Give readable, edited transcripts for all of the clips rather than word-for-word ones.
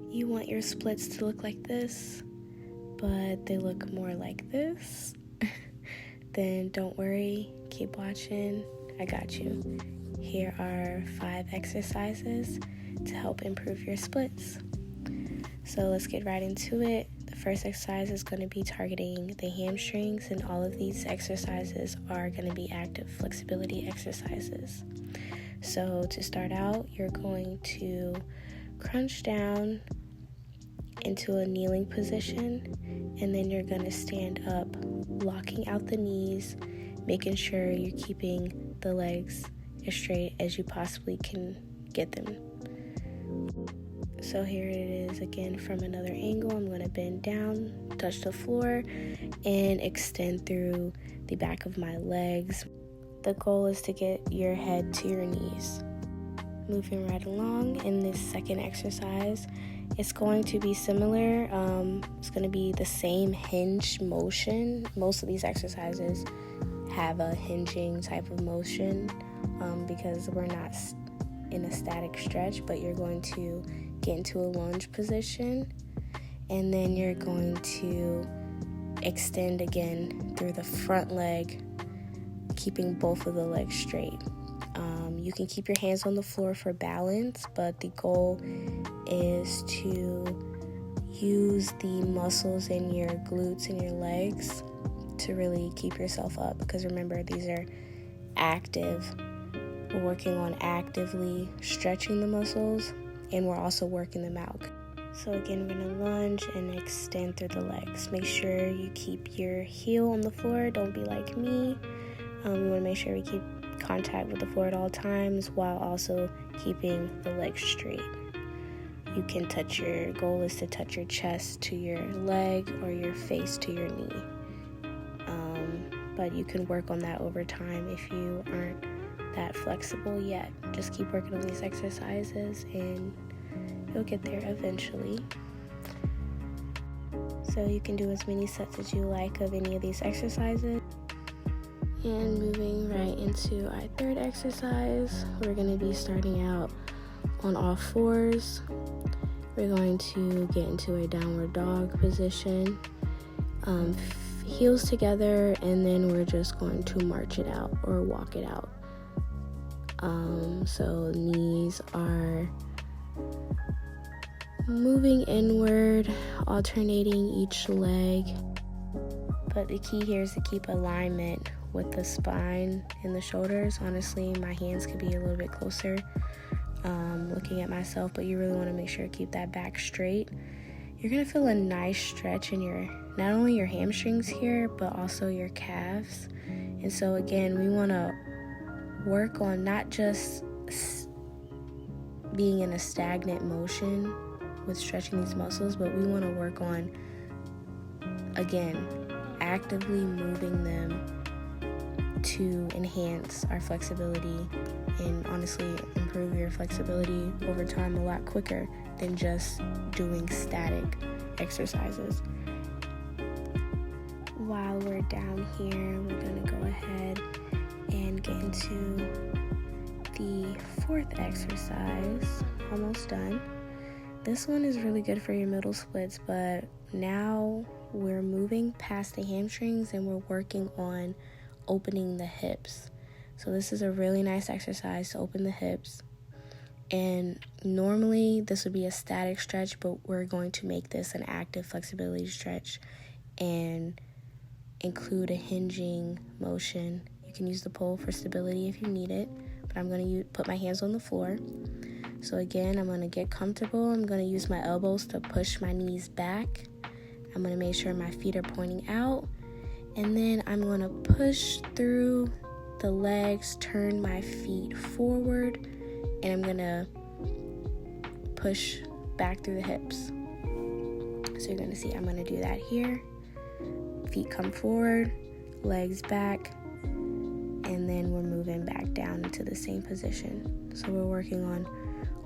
you want your splits to look like this, but they look more like this, then don't worry, keep watching, I got you. Here are 5 exercises to help improve your splits. So let's get right into it. The first exercise is going to be targeting the hamstrings, and all of these exercises are going to be active flexibility exercises. So to start out, you're going to crunch down into a kneeling position, and then you're going to stand up, locking out the knees, making sure you're keeping the legs as straight as you possibly can get them. So here it is again from another angle. I'm going to bend down, touch the floor, and extend through the back of my legs. The goal is to get your head to your knees. Moving right along in this second exercise, it's going to be similar. It's going to be the same hinge motion. Most of these exercises have a hinging type of motion because we're not in a static stretch, but you're going to get into a lunge position, and then you're going to extend again through the front leg, keeping both of the legs straight. You can keep your hands on the floor for balance, but the goal is to use the muscles in your glutes and your legs to really keep yourself up, because remember, these are active. We're working on actively stretching the muscles, and we're also working them out. So again, we're going to lunge and extend through the legs. Make sure you keep your heel on the floor. Don't be like me. We want to make sure we keep contact with the floor at all times while also keeping the legs straight. You can goal is to touch your chest to your leg or your face to your knee. But you can work on that over time if you aren't that flexible yet. Just keep working on these exercises and you'll get there eventually. So you can do as many sets as you like of any of these exercises. And moving right into our third exercise, we're going to be starting out on all fours. We're going to get into a downward dog position, heels together, and then we're just going to march it out or walk it out. So knees are moving inward, alternating each leg. But the key here is to keep alignment with the spine and the shoulders. Honestly, my hands could be a little bit closer looking at myself, but you really want to make sure to keep that back straight. You're going to feel a nice stretch in not only your hamstrings here, but also your calves. And so again, we want to work on not just being in a stagnant motion with stretching these muscles, but we want to work on, again, actively moving them to enhance our flexibility and honestly improve your flexibility over time a lot quicker than just doing static exercises. While we're down here, we're going to go ahead and get into the fourth exercise. Almost done. This one is really good for your middle splits, but now we're moving past the hamstrings and we're working on opening the hips. So this is a really nice exercise to open the hips. And normally this would be a static stretch, but we're going to make this an active flexibility stretch and include a hinging motion. You can use the pole for stability if you need it, but I'm going to put my hands on the floor. So again, I'm going to get comfortable. I'm going to use my elbows to push my knees back. I'm going to make sure my feet are pointing out. And then I'm going to push through the legs, turn my feet forward, and I'm going to push back through the hips. So you're going to see I'm going to do that here. Feet come forward, legs back, and then we're moving back down into the same position. So we're working on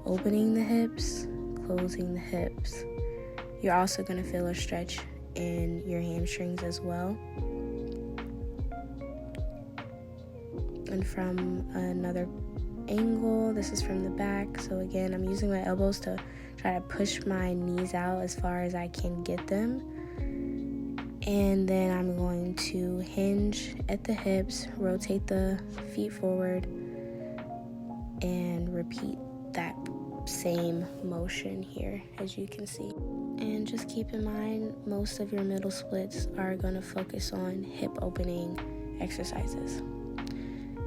opening the hips, closing the hips. You're also going to feel a stretch in your hamstrings as well. And from another angle, this is from the back. So again, I'm using my elbows to try to push my knees out as far as I can get them. And then I'm going to hinge at the hips, rotate the feet forward, and repeat that same motion here, as you can see. And just keep in mind, most of your middle splits are going to focus on hip opening exercises.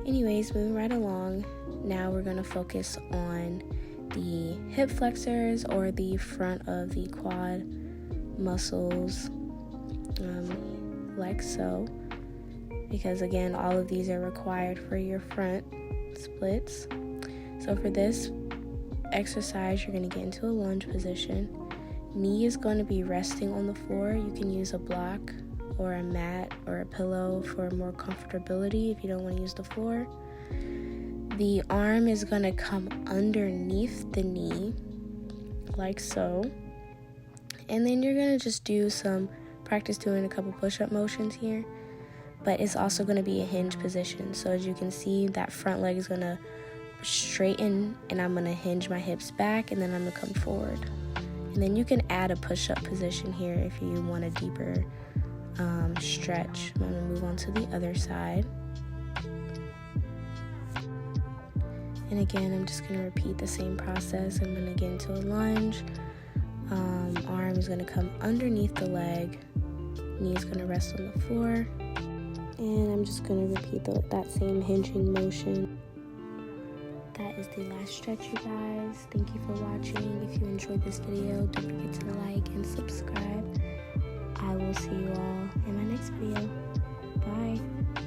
Anyways, moving right along, now we're going to focus on the hip flexors, or the front of the quad muscles, like so, because again, all of these are required for your front splits. So for this exercise, you're going to get into a lunge position. Knee is going to be resting on the floor. You can use a block or a mat or a pillow for more comfortability if you don't want to use the floor. The arm is going to come underneath the knee, like so. And then you're going to just practice doing a couple push-up motions here. But it's also going to be a hinge position. So as you can see, that front leg is going to straighten, and I'm going to hinge my hips back, and then I'm going to come forward. And then you can add a push-up position here if you want a deeper stretch. I'm going to move on to the other side. And again, I'm just going to repeat the same process. I'm going to get into a lunge. Arm is going to come underneath the leg. Knee is going to rest on the floor. And I'm just going to repeat that same hinging motion. That is the last stretch, you guys. Thank you for watching. If you enjoyed this video, don't forget to like and subscribe. I will see you all in my next video. Bye.